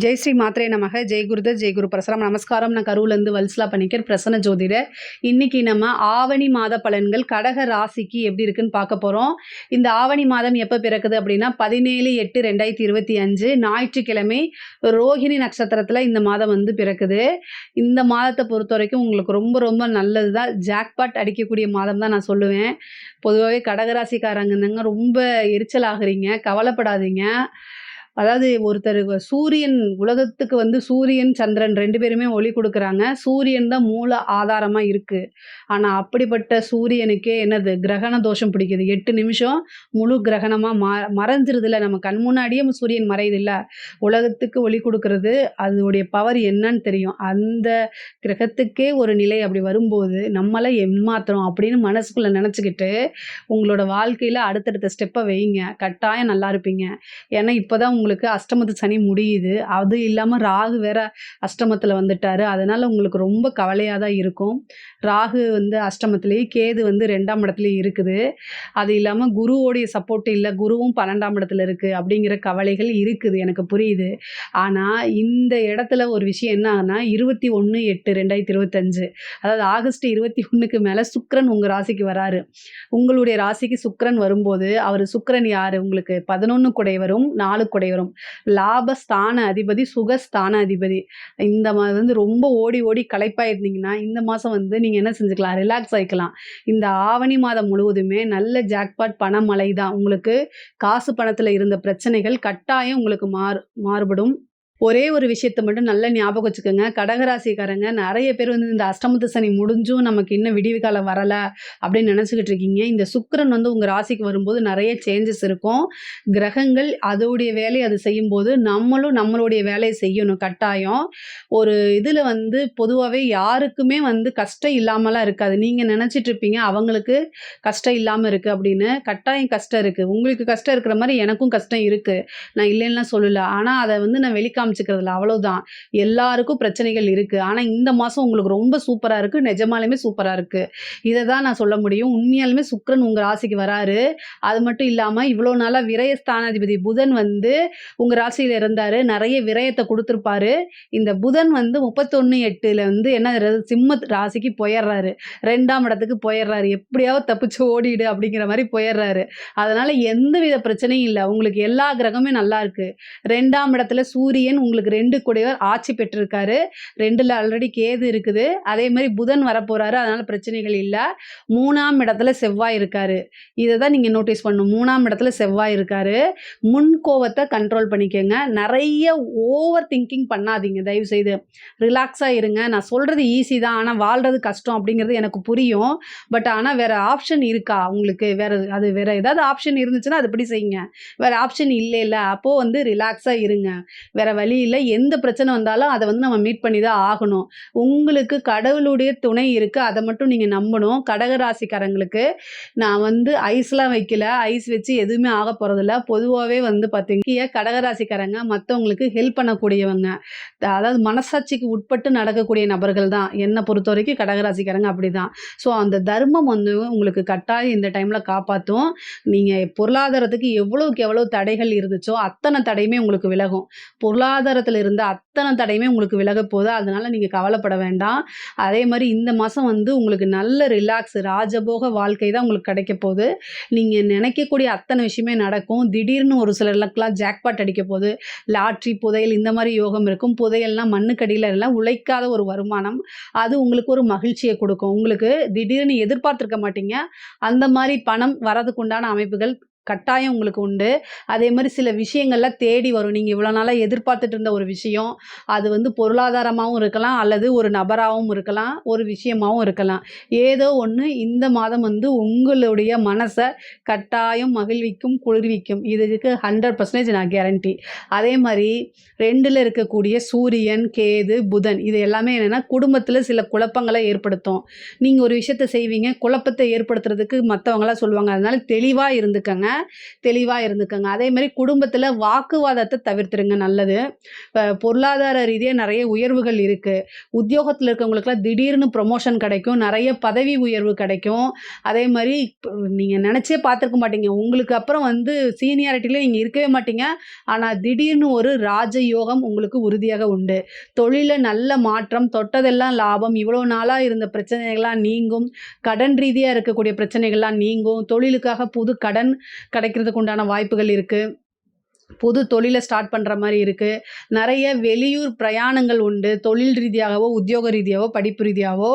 ஜெய் ஸ்ரீ மாத்ரே நமக. ஜெய் குருதத் ஜெய் குரு பரசுராம். நமஸ்காரம். நான் கரூர்லேருந்து வல்சலா பண்ணிக்கிறேன், பிரசன்ன ஜோதிடர். இன்னைக்கு நம்ம ஆவணி மாத பலன்கள் கடக ராசிக்கு எப்படி இருக்குன்னு பார்க்க போகிறோம். இந்த ஆவணி மாதம் எப்போ பிறக்குது அப்படின்னா 17/8/2025 ஞாயிற்றுக்கிழமை ரோஹிணி நட்சத்திரத்தில் இந்த மாதம் வந்து பிறக்குது. இந்த மாதத்தை பொறுத்த வரைக்கும் உங்களுக்கு ரொம்ப ரொம்ப நல்லது தான். ஜாக்பாட் அடிக்கக்கூடிய மாதம் தான் நான் சொல்லுவேன். பொதுவாகவே கடகராசிக்காரங்க ரொம்ப எரிச்சல் ஆகுறீங்க, கவலைப்படாதீங்க. அதாவது ஒருத்தர் சூரியன் உலகத்துக்கு வந்து சூரியன் சந்திரன் 2 பேருமே ஒளி கொடுக்குறாங்க. சூரியன் தான் மூல ஆதாரமா இருக்கு. ஆனா அப்படிப்பட்ட சூரியனுக்கே என்னது கிரகண தோஷம் பிடிக்குது. 8 நிமிஷம் முழு கிரகணமா மறைஞ்சிருதுல, நம்ம கண் முன்னாடியே சூரியன் மறையுதுல்ல. உலகத்துக்கு ஒளி கொடுக்கறது அதோடைய பவர் என்னன்னு தெரியும். அந்த கிரகத்துக்கே ஒரு நிலை அப்படி வரும்போது நம்மளை ஏமாத்துறோம் அப்படின்னு மனசுக்குள்ள நினச்சிக்கிட்டு உங்களோட வாழ்க்கையில அடுத்தடுத்த ஸ்டெப்பை வைங்க. கட்டாயம் நல்லா இருப்பீங்க. ஏன்னா இப்போதான் உங்களுக்கு அஷ்டமத்து சனி முடியுது. அது இல்லாமல் ராகு வேற அஷ்டமத்தில் வந்துட்டாரு. அதனால உங்களுக்கு ரொம்ப கவலையாக தான் இருக்கும். ராகு வந்து அஷ்டமத்திலேயே, கேது வந்து 2ஆம் இடத்துலேயே இருக்குது. அது இல்லாமல் குருவோடைய சப்போர்ட் இல்லை, குருவும் 12ஆம் இடத்துல இருக்குது. அப்படிங்கிற கவலைகள் இருக்குது, எனக்கு புரியுது. ஆனால் இந்த இடத்துல ஒரு விஷயம் என்ன ஆகுனா 21/8/2025, அதாவது ஆகஸ்ட் 21க்கு மேலே சுக்கிரன் உங்கள் ராசிக்கு வராரு. உங்களுடைய ராசிக்கு சுக்கிரன் வரும்போது அவர் சுக்கிரன் யார் உங்களுக்கு 11 குடையவரும் 4 குடையவரும், லாபஸ்தான அதிபதி, சுகஸ்தான அதிபதி. இந்த மாதிரி வந்து ரொம்ப ஓடி ஓடி களைப்பாயிருந்தீங்கன்னா இந்த மாதம் வந்து நீங்கள் என்ன செஞ்சுக்கலாம், ரிலாக்ஸ் ஆகிக்கலாம். இந்த ஆவணி மாதம் முழுவதுமே நல்ல ஜாக்பாட் பணமழை தான். உங்களுக்கு காசு பணத்தில் இருந்த பிரச்சனைகள் கட்டாயம் உங்களுக்கு மாறுபடும். ஒரே ஒரு விஷயத்த மட்டும் நல்லா ஞாபகம் வச்சுக்கோங்க. கடகராசிக்காரங்க நிறைய பேர் வந்து இந்த அஷ்டமத்து சனி முடிஞ்சும் நமக்கு இன்னும் விடிவு காலம் வரலை அப்படின்னு நினச்சிக்கிட்டு இருக்கீங்க. இந்த சுக்கிரன் வந்து உங்கள் ராசிக்கு வரும்போது நிறைய சேஞ்சஸ் இருக்கும். கிரகங்கள் அதோடைய வேலையை அது செய்யும்போது நம்மளும் நம்மளுடைய வேலையை செய்யணும் கட்டாயம். ஒரு இதில் வந்து பொதுவாகவே யாருக்குமே வந்து கஷ்டம் இல்லாமலாம் இருக்காது. நீங்கள் நினச்சிட்டு இருப்பீங்க அவங்களுக்கு கஷ்டம் இல்லாமல் இருக்குது அப்படின்னு. கட்டாயம் கஷ்டம் இருக்குது. உங்களுக்கு கஷ்டம் இருக்கிற மாதிரி எனக்கும் கஷ்டம் இருக்குது, நான் இல்லைன்னா சொல்லலை. ஆனால் அதை வந்து நான் காமிச்சுக்கிறதுல அவ்வளவுதான். எல்லாருக்கும் பிரச்சனைகள் இருக்கு. ஆனா இந்த மாசம் உங்களுக்கு ரொம்ப சூப்பரா இருக்கு. நிஜமாலுமே சூப்பரா இருக்கு. இதை தான் நான் சொல்ல முடியும். உண்மையாலுமே சுக்கிரன் உங்க ராசிக்கு வராரு. அது மட்டும் இல்லாம இவ்வளவு நாளா விரயஸ்தானாதிபதி புதன் வந்து உங்க ராசியில இருந்தாரு. நிறைய விரயத்தை கொடுத்திருப்பாரு. இந்த புதன் வந்து 31/8 வந்து என்ன சிம்ம ராசிக்கு போயிடுறாரு. 2ஆம் இடத்துக்கு போயிடுறாரு. எப்படியாவது தப்பிச்சு ஓடிடு அப்படிங்கிற மாதிரி போயிடுறாரு. அதனால எந்தவித பிரச்சனையும் இல்லை. உங்களுக்கு எல்லா கிரகமே நல்லா இருக்கு. 2ஆம் இடத்துல சூரியன் உங்களுக்கு 2 கூடையவர் ஆட்சி பெற்றிருக்காரு. 2ல ஆல்ரெடி கேது இருக்குது. அதே மாதிரி புதன் வரப்போறாரு. அதனால பிரச்சனைகள் இல்லை. 3ஆம் இடத்துல செவ்வாய் இருக்காரு. இதை தான் நீங்க நோட்டீஸ் பண்ணணும். 3ஆம் இடத்துல செவ்வாய் இருக்காரு. முன் கோவத்தை கண்ட்ரோல் பண்ணிக்கோங்க. நிறைய ஓவர் திங்கிங் பண்ணாதீங்க தயவு செய்து. ரிலாக்ஸா இருங்க. நான் சொல்றது ஈஸி தான், ஆனால் வாழ்றது கஷ்டம் அப்படிங்கிறது எனக்கு புரியும். பட் ஆனால் வேற ஆப்ஷன் இருக்கா உங்களுக்கு? வேற ஏதாவது ஆப்ஷன் இருந்துச்சுன்னா அதுபடி செய்யுங்க. வேற ஆப்ஷன் இல்லை, அப்போ வந்து ரிலாக்ஸா இருங்க. வேற வழி இல்லை. எந்த பிரச்சனை வந்தாலும் அதை வந்து நம்ம மீட் பண்ணி தான் ஆகணும். உங்களுக்கு கடவுளுடைய துணை இருக்கு. அதை மட்டும் நீங்க நம்பணும். கடகராசிக்காரங்களுக்கு நான் வந்து ஐஸ்லாம் வைக்கல. ஐஸ் வச்சு எதுவுமே ஆக போறதில்ல. பொதுவாகவே வந்து பார்த்தீங்க கடகராசிக்காரங்க மற்றவங்களுக்கு ஹெல்ப் பண்ணக்கூடியவங்க. அதாவது மனசாட்சிக்கு உட்பட்டு நடக்கக்கூடிய நபர்கள் தான். என்னை பொறுத்த வரைக்கும் கடகராசிக்காரங்க அப்படிதான். ஸோ அந்த தர்மம் வந்து உங்களுக்கு கட்டாயம் இந்த டைம்ல காப்பாற்றும். நீங்க பொருளாதாரத்துக்கு எவ்வளவுக்கு எவ்வளவு தடைகள் இருந்துச்சோ அத்தனை தடையுமே உங்களுக்கு விலகும். பொருளாதாரத்தில் இருந்த அத்தனை தடையுமே உங்களுக்கு விலக போகுது. அதனால நீங்கள் கவலைப்பட வேண்டாம். அதே மாதிரி இந்த மாதம் வந்து உங்களுக்கு நல்ல ரிலாக்ஸ் ராஜபோக வாழ்க்கை தான் உங்களுக்கு கிடைக்க போகுது. நீங்கள் நினைக்கக்கூடிய அத்தனை விஷயமே நடக்கும். திடீர்னு ஒரு சிலருக்கெல்லாம் ஜாக்பாட் அடிக்க போகுது. லாட்ரி, புதையல் இந்த மாதிரி யோகம் இருக்கும். புதையல்னா மண்ணுக்கடியில் எல்லாம் உழைக்காத ஒரு வருமானம். அது உங்களுக்கு ஒரு மகிழ்ச்சியை கொடுக்கும். உங்களுக்கு திடீர்னு எதிர்பார்த்துருக்க மாட்டீங்க. அந்த மாதிரி பணம் வரதுக்கு உண்டான அமைப்புகள் கட்டாயம் உங்களுக்கு உண்டு. அதே மாதிரி சில விஷயங்கள்லாம் தேடி வரும். நீங்கள் இவ்வளோ நாளாக எதிர்பார்த்துட்டு இருந்த ஒரு விஷயம் அது வந்து பொருளாதாரமாகவும் இருக்கலாம், அல்லது ஒரு நபராகவும் இருக்கலாம், ஒரு விஷயமாகவும் இருக்கலாம். ஏதோ ஒன்று இந்த மாதம் வந்து உங்களுடைய மனசை கட்டாயம் மகிழ்விக்கும், குளிர்விக்கும். இதுக்கு 100% நான் கேரண்டி. அதே மாதிரி 2ல் இருக்கக்கூடிய சூரியன், கேது, புதன் இது எல்லாமே என்னென்னா குடும்பத்தில் சில குழப்பங்களை ஏற்படுத்தும். நீங்கள் ஒரு விஷயத்தை செய்வீங்க, குழப்பத்தை ஏற்படுத்துறதுக்கு மற்றவங்களாம் சொல்லுவாங்க. அதனால தெளிவாக இருந்துக்கங்க. தெளிவாக இருந்துக்கோங்க. அதேமாதிரி குடும்பத்தில் வாக்குவாதத்தை தவிர்த்துருங்க, நல்லது. பொருளாதார ரீதியாக நிறைய உயர்வுகள் இருக்குது. உத்தியோகத்தில் இருக்கவங்களுக்குலாம் திடீர்னு ப்ரொமோஷன் கிடைக்கும், நிறைய பதவி உயர்வு கிடைக்கும். அதே மாதிரி நீங்கள் நினச்சே பார்த்துருக்க மாட்டீங்க, உங்களுக்கு அப்புறம் வந்து சீனியாரிட்டியில் நீங்கள் இருக்கவே மாட்டீங்க. ஆனால் திடீர்னு ஒரு ராஜயோகம் உங்களுக்கு உறுதியாக உண்டு. தொழிலில் நல்ல மாற்றம், தொட்டதெல்லாம் லாபம். இவ்வளோ நாளாக இருந்த பிரச்சனைகள்லாம் நீங்கும். கடன் ரீதியாக இருக்கக்கூடிய பிரச்சனைகள்லாம் நீங்கும். தொழிலுக்காக புது கடன் கிடைக்கிறதுக்கு உண்டான வாய்ப்புகள் இருக்குது. புது தொழிலை ஸ்டார்ட் பண்ணுற மாதிரி இருக்குது. நிறைய வெளியூர் பிரயாணங்கள் உண்டு. தொழில் ரீதியாகவோ, உத்தியோக ரீதியாகவோ, படிப்பு ரீதியாகவோ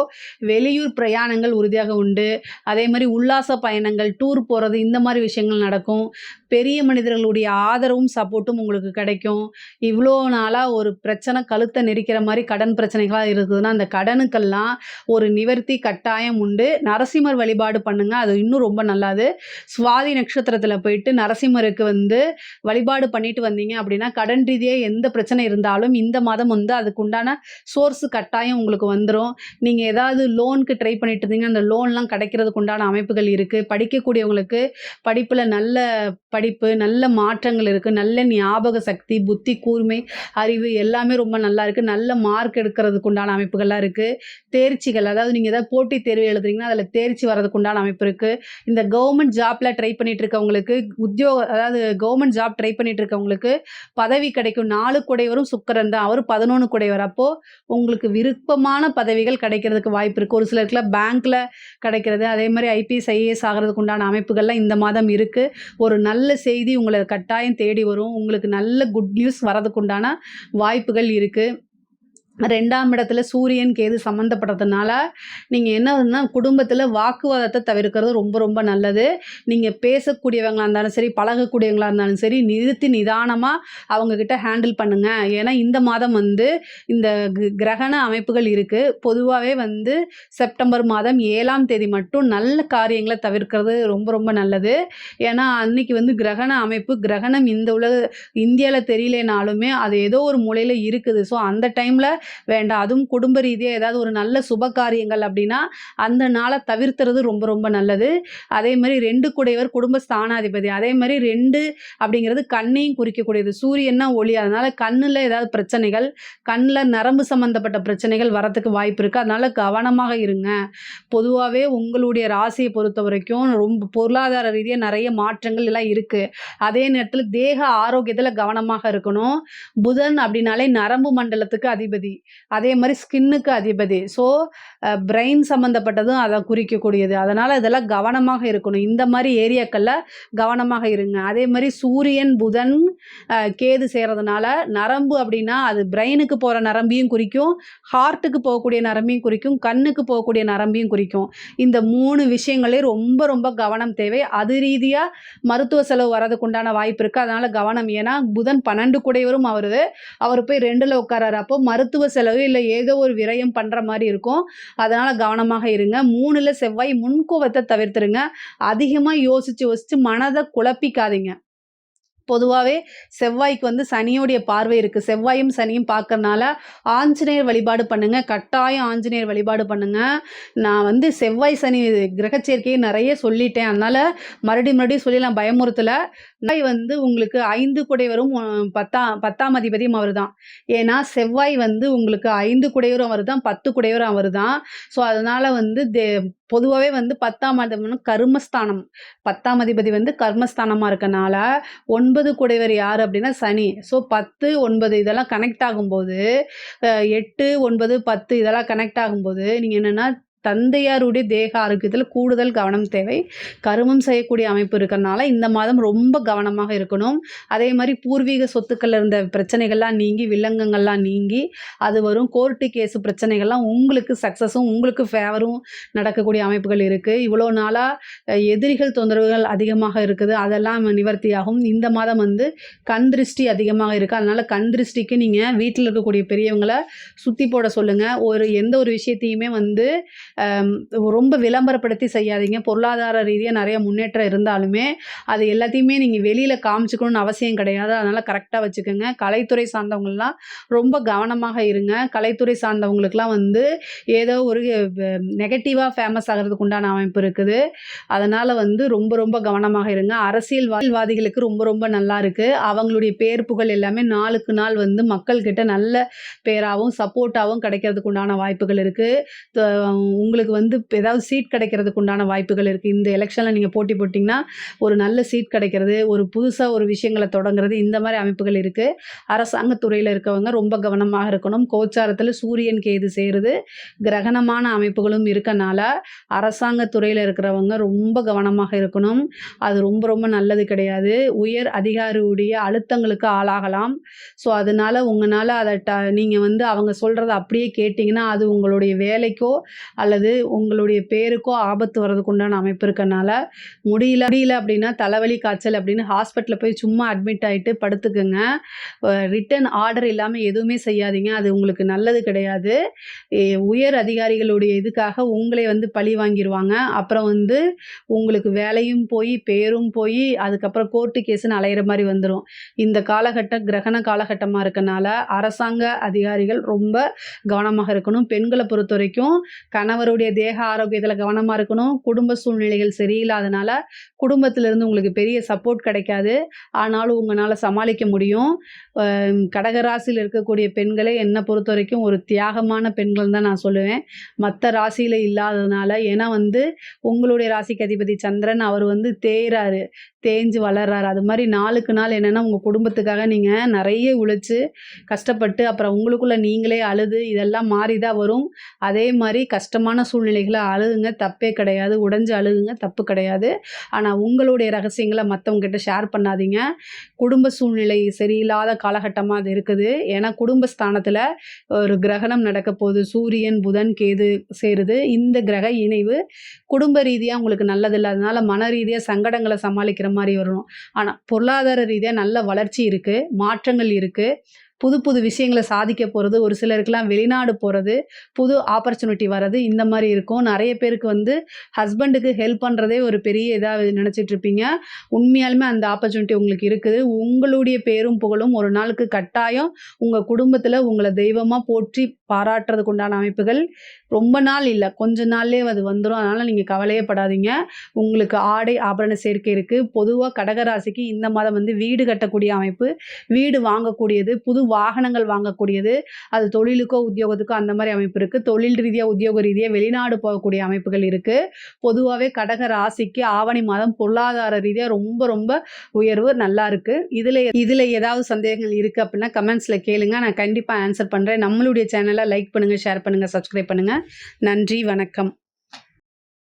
வெளியூர் பிரயாணங்கள் உறுதியாக உண்டு. அதே மாதிரி உல்லாச பயணங்கள், டூர் போகிறது, இந்த மாதிரி விஷயங்கள் நடக்கும். பெரிய மனிதர்களுடைய ஆதரவும் சப்போர்ட்டும் உங்களுக்கு கிடைக்கும். இவ்வளோ நாளாக ஒரு பிரச்சனை கழுத்தை நெரிக்கிற மாதிரி கடன் பிரச்சனைகளாக இருக்குதுன்னா, அந்த கடனுக்கெல்லாம் ஒரு நிவர்த்தி கட்டாயம் உண்டு. நரசிம்மர் வழிபாடு பண்ணுங்க, அது இன்னும் ரொம்ப நல்லது. சுவாதி நட்சத்திரத்தில் போயிட்டு நரசிம்மருக்கு வந்து வழிபாடு பண்ணிட்டு வந்தீங்க அப்படின்னா, கடன் ரீதியாக எந்த பிரச்சனை இருந்தாலும் இந்த மாதம் வந்து அதுக்கு உண்டான சோர்ஸ் கட்டாயம் உங்களுக்கு வந்துடும். நீங்கள் ஏதாவது லோனுக்கு ட்ரை பண்ணிட்டு இருந்தீங்க, அந்த லோன்லாம் கிடைக்கிறதுக்கு உண்டான அமைப்புகள் இருக்குது. படிக்கக்கூடியவங்களுக்கு படிப்பில் நல்ல படிப்பு, நல்ல மாற்றங்கள் இருக்குது. நல்ல ஞாபக சக்தி, புத்தி கூர்மை, அறிவு எல்லாமே ரொம்ப நல்லா இருக்குது. நல்ல மார்க் எடுக்கிறதுக்கு உண்டான அமைப்புகள்லாம் இருக்குது. தேர்ச்சிகள், அதாவது நீங்கள் ஏதாவது போட்டித் தேர்வு எழுதுறீங்கன்னா அதில் தேர்ச்சி வர்றதுக்கு உண்டான அமைப்பு இருக்குது. இந்த கவர்மெண்ட் ஜாப்பில் ட்ரை பண்ணிட்டு இருக்கவங்களுக்கு அதாவது கவர்மெண்ட் ஜாப் ட்ரை பண்ணிட்டு இருக்கவங்களுக்கு பதவி கிடைக்கும். 4 குடைவரும் சுக்கிரன் தான், அவர் 11 குடைவர். அப்போது உங்களுக்கு விருப்பமான பதவிகள் கிடைக்கிறதுக்கு வாய்ப்பு இருக்குது. ஒரு சிலருக்குலாம் பேங்க்கில் கிடைக்கிறது, அதே மாதிரி ஐபிஎஸ் ஐஏஎஸ் ஆகிறதுக்கு உண்டான அமைப்புகள்லாம் இந்த மாதம் இருக்குது. ஒரு நல்ல செய்தி உங்களை கட்டாயம் தேடி வரும். உங்களுக்கு நல்ல குட் நியூஸ் வரதுக்கு உண்டான வாய்ப்புகள் இருக்குது. 2ஆம் இடத்துல சூரியன் கேது சம்மந்தப்படுறதுனால நீங்கள் என்னன்னா குடும்பத்தில் வாக்குவாதத்தை தவிர்க்கிறது ரொம்ப ரொம்ப நல்லது. நீங்கள் பேசக்கூடியவங்களாக இருந்தாலும் சரி, பழகக்கூடியவங்களாக இருந்தாலும் சரி, நிறுத்தி நிதானமாக அவங்கக்கிட்ட ஹேண்டில் பண்ணுங்கள். ஏன்னா இந்த மாதம் வந்து இந்த கிரகண அமைப்புகள் இருக்குது. பொதுவாகவே வந்து செப்டம்பர் மாதம் 7ஆம் தேதி மட்டும் நல்ல காரியங்களை தவிர்க்கிறது ரொம்ப ரொம்ப நல்லது. ஏன்னா அன்னைக்கு வந்து கிரகண அமைப்பு, கிரகணம் இந்த இந்தியாவில் தெரியலேனாலுமே அது ஏதோ ஒரு மூலையில் இருக்குது. ஸோ அந்த டைமில் வேண்டாம். அதுவும் குடும்ப ரீதியாக ஏதாவது ஒரு நல்ல சுப காரியங்கள் அப்படின்னா அந்த நாளை தவிர்த்துறது ரொம்ப ரொம்ப நல்லது. அதே மாதிரி 2 குடையவர் குடும்ப ஸ்தானாதிபதி. அதே மாதிரி 2 அப்படிங்கிறது கண்ணையும் குறிக்கக்கூடியது. சூரியன்னா ஒளி, அதனால் கண்ணில் ஏதாவது பிரச்சனைகள், கண்ணில் நரம்பு சம்மந்தப்பட்ட பிரச்சனைகள் வரத்துக்கு வாய்ப்பு இருக்குது. அதனால் கவனமாக இருங்க. பொதுவாகவே உங்களுடைய ராசியை பொறுத்த வரைக்கும் ரொம்ப பொருளாதார ரீதியாக நிறைய மாற்றங்கள் எல்லாம் இருக்குது. அதே நேரத்தில் தேக ஆரோக்கியத்தில் கவனமாக இருக்கணும். புதன் அப்படின்னாலே நரம்பு மண்டலத்துக்கு அதிபதி, அதே மாதிரி ஸ்கின்னுக்கு அதிபதி. ஸோ பிரெயின் சம்மந்தப்பட்டதும் அதை குறிக்கக்கூடியது. அதனால் இதெல்லாம் கவனமாக இருக்கணும். இந்த மாதிரி ஏரியாக்களில் கவனமாக இருங்க. அதே மாதிரி சூரியன் புதன் கேது செய்கிறதுனால நரம்பு அப்படின்னா அது பிரெயினுக்கு போகிற நரம்பையும் குறிக்கும், ஹார்ட்டுக்கு போகக்கூடிய நரம்பையும் குறிக்கும், கண்ணுக்கு போகக்கூடிய நரம்பையும் குறிக்கும். இந்த 3 விஷயங்களே ரொம்ப ரொம்ப கவனம் தேவை. அது ரீதியாக மருத்துவ செலவு வரதுக்கு உண்டான வாய்ப்பு இருக்குது. அதனால் கவனம். ஏன்னா புதன் 12 குடையவரும் அவர் போய் 2ல் உட்காராரு. அப்போ மருத்துவ செலவு இல்லை ஏதோ ஒரு விரயம் பண்ணுற மாதிரி இருக்கும். அதனால் கவனமாக இருங்க. 3ல் செவ்வாய், முன்கோவத்தை தவிர்த்துருங்க. அதிகமாக யோசித்து மனதை குழப்பிக்காதீங்க. பொதுவாகவே செவ்வாய்க்கு வந்து சனியோடைய பார்வை இருக்குது. செவ்வாயும் சனியும் பார்க்கறனால ஆஞ்சநேயர் வழிபாடு பண்ணுங்கள். கட்டாயம் ஆஞ்சநேயர் வழிபாடு பண்ணுங்கள். நான் வந்து செவ்வாய் சனி கிரகச்சேர்க்கையை நிறைய சொல்லிட்டேன், அதனால் மறுபடியும் சொல்லி நான் பயமுறுத்தலை. செவ்வாய் வந்து உங்களுக்கு 5 குடைவரும் 10ஆம் அதிபதியும் அவர் தான். ஏன்னா செவ்வாய் வந்து உங்களுக்கு 5 குடைவரும் அவர் தான், 10 குடைவரும் அவர் தான். ஸோ அதனால் வந்து பொதுவாகவே வந்து 10ஆம் அதிபதி கர்மஸ்தானம், 10ஆம் அதிபதி வந்து கர்மஸ்தானமாக இருக்கனால 9 குடைவர் யார் அப்படின்னா சனி. ஸோ 10, 9 இதெல்லாம் கனெக்ட் ஆகும்போது 8, 9, 10 இதெல்லாம் கனெக்ட் ஆகும்போது நீங்கள் என்னென்னா தந்தையாருடைய தேக ஆரோக்கியத்தில் கூடுதல் கவனம் தேவை. கருமம் செய்யக்கூடிய அமைப்பு இருக்கிறனால இந்த மாதம் ரொம்ப கவனமாக இருக்கணும். அதே மாதிரி பூர்வீக சொத்துக்கள் இருந்த பிரச்சனைகள்லாம் நீங்கி, வில்லங்கங்கள்லாம் நீங்கி அது வரும். கோர்ட்டு கேஸு பிரச்சனைகள்லாம் உங்களுக்கு சக்ஸஸும் உங்களுக்கு ஃபேவரும் நடக்கக்கூடிய அமைப்புகள் இருக்குது. இவ்வளோ நாளாக எதிரிகள் தொந்தரவுகள் அதிகமாக இருக்குது, அதெல்லாம் நிவர்த்தியாகும். இந்த மாதம் வந்து கண் திருஷ்டி அதிகமாக இருக்குது. அதனால் கண் திருஷ்டிக்கு நீங்கள் வீட்டில் இருக்கக்கூடிய பெரியவங்களை சுற்றி போட சொல்லுங்கள். எந்த ஒரு விஷயத்தையுமே வந்து அம் ரொம்ப விளம்பரப்படுத்தி செய்யாதீங்க. பொருளாதார ரீதியா நெறைய முன்னேற்றம் இருந்தாலுமே, அது எல்லாத்தையுமே நீங்க வெளியில காமிச்சுக்கணும்னு அவசியம் கிடையாது. அதனால கரெக்ட்டா வச்சுக்கங்க. கலைத்துறை சார்ந்தவங்கலாம் ரொம்ப கவனமாக இருங்க. கலைத்துறை சார்ந்தவங்களுக்குலாம் வந்து ஏதோ ஒரு நெகட்டிவா ஃபேமஸ் ஆகுறதுக்கு உண்டான அமைப்பு இருக்குது. அதனால வந்து ரொம்ப ரொம்ப கவனமாக இருங்க. அரசியல்வாதிகளுக்கு ரொம்ப ரொம்ப நல்லா இருக்கு. அவங்களுடைய பேர், புகழ் எல்லாமே நாளுக்கு நாள் வந்து மக்கள் கிட்ட நல்ல பேராவும், சப்போர்ட்டாவும் கிடைக்கிறதுக்கு உண்டான வாய்ப்புகள் இருக்கு. த உங்களுக்கு வந்து ஏதாவது சீட் கிடைக்கிறதுக்கு உண்டான வாய்ப்புகள் இருக்கு. இந்த எலக்ஷன்ல நீங்க போட்டி போட்டீங்கன்னா, ஒரு நல்ல சீட் கிடைக்கிறது, ஒரு புதுசா ஒரு விஷயங்கள தொடங்குறது, இந்த மாரி அமைப்புகள் இருக்கு. அரசாங்க துறையில இருக்கவங்க ரொம்ப கவனமாக இருக்கணும். கோச்சாரத்தில சூரியன், கேது சேருது. கிரகணமான அமைப்புகளும் இருக்கனால, அரசாங்க துறையில இருக்கிறவங்க ரொம்ப கவனமாக இருக்கணும். அது ரொம்ப ரொம்ப நல்லது கிடையாது. உயர் அதிகாரியுடைய அழுத்தங்களுக்கு ஆளாகலாம். ஸோ, அதனால உங்கனால அத நீங்க வந்து அவங்க சொல்றத அப்படியே கேட்டீங்கன்னா, அது உங்களுடைய வேலைக்கோ அல்லது உங்களுடைய பேருக்கோ ஆபத்து வர்றதுக்கு உண்டான அமைப்பு இருக்கனால, முடியல அப்படின்னா தலைவலி, காய்ச்சல் அப்படின்னு ஹாஸ்பிட்டல்ல போய் சும்மா அட்மிட் ஆயிட்டு படுத்துக்கங்க. ரிட்டன் ஆர்டர் இல்லாம எதுவுமே செய்யாதீங்க. அது உங்களுக்கு நல்லது கிடையாது. எ உயர் அதிகாரிகளுடைய இதுக்காக உங்களே வந்து பழி வாங்கிருவாங்க. அப்புறம் வந்து உங்களுக்கு வேலையும் போயி, பேரும் போயி, அதுக்கப்புறம் கோர்ட்டு கேஸ்ன்னு அலையிற மாரி வந்துரும். இந்த காலகட்டம் கிரகண காலகட்டமா இருக்கனால, அரசாங்க அதிகாரிகள் ரொம்ப கவனமாக இருக்கணும். பெண்கள பொறுத்தவரைக்கும் கணவருடைய தேக ஆரோக்கியத்தில கவனமா இருக்கணும். குடும்ப சூழ்நிலைகள் சரியில்லாதனால, குடும்பத்திலிருந்து உங்களுக்கு பெரிய சப்போர்ட் கிடைக்காது. ஆனாலும் உங்கனால சமாளிக்க முடியும். கடக ராசியில இருக்கக்கூடிய பெண்களே என்ன பொறுத்தவரைக்கும் ஒரு தியாகமான பெண்கள்னு தான் நான் சொல்லுவேன். மத்த ராசியில இல்லாததுனால. ஏன்னா வந்து உங்களுடைய ராசிக்கு அதிபதி சந்திரன் அவர் வந்து தேய்றாரு. தேஞ்சு வளர்றாரு. அது மாரி நாளுக்கு நாள் என்னன்னா, உங்க குடும்பத்துக்காக நீங்க நெறைய உழைச்சு, கஷ்டப்பட்டு அப்புறம் உங்களுக்குள்ள நீங்களே அழுது இதெல்லாம் மாறி தான் வரும். அதே மாரி கஷ்டமான சூழ்நிலைகள அழுகுங்க, தப்பே கிடையாது. உடைஞ்சு அழுகுங்க, தப்பு கிடையாது. ஆனா உங்களுடைய ரகசியங்கள மத்தவங்ககிட்ட ஷேர் பண்ணாதீங்க. குடும்ப சூழ்நிலை சரியில்லாத காலகட்டமா அது இருக்குது. ஏன்னா குடும்பஸ்தானத்தில ஒரு கிரகணம் நடக்கப்போது. சூரியன், புதன், கேது சேருது. இந்த கிரக இணைவு குடும்ப ரீதியா உங்களுக்கு நல்லதில்ல. அதனால மன ரீதியா சங்கடங்கள சமாளிக்கிற மாரி வரும். ஆனா பொருளாதார ரீதியா நல்ல வளர்ச்சி இருக்கு. மாற்றங்கள் இருக்கு. புது புது விஷயங்கள சாதிக்க போறது, ஒரு சிலருக்குலாம் வெளிநாடு போறது, புது ஆப்பர்ச்சுனிட்டி வர்றது, இந்த மாரி இருக்கும். நெறைய பேருக்கு வந்து ஹஸ்பண்டுக்கு ஹெல்ப் பண்றதே ஒரு பெரிய இதா நெனச்சிட்டு இருப்பீங்க. உண்மையாலுமே அந்த ஆப்பர்ச்சுனிட்டி உங்களுக்கு இருக்குது. உங்களுடைய பேரும் புகழும் ஒரு நாளுக்கு கட்டாயம் உங்க குடும்பத்தில உங்கள தெய்வமா போற்றி பாராட்டுறதுக்கு உண்டான அமைப்புகள் ரொம்ப நாள் இல்ல, கொஞ்ச நாள்லயே அது வந்துரும். அதனால நீங்க கவலையே படாதீங்க. உங்களுக்கு ஆடை, ஆபரண சேர்க்கை இருக்கு. பொதுவா கடகராசிக்கு இந்த மாதம் வந்து வீடு கட்டக்கூடிய அமைப்பு, வீடு வாங்கக்கூடியது, புது வாகனங்கள் வாங்கக்கூடியது, அது தொழிலுக்கோ, உத்தியோகத்துக்கோ அந்த மாரி அமைப்பு இருக்கு. தொழில் ரீதியா, உத்தியோக ரீதியா வெளிநாடு போகக்கூடிய அமைப்புகள் இருக்கு. பொதுவாவே கடக ராசிக்கு ஆவணி மாதம் பொருளாதார ரீதியா ரொம்ப ரொம்ப உயர்வு நல்லா இருக்கு. இதுல ஏதாவது சந்தேகங்கள் இருக்கு அப்படின்னா கமெண்ட்ஸ்ல கேளுங்க. நான் கண்டிப்பா ஆன்சர் பண்றேன். நம்மளுடைய சேனல லைக் பண்ணுங்க, ஷேர் பண்ணுங்க, சப்ஸ்கிரைப் பண்ணுங்க. நன்றி, வணக்கம்.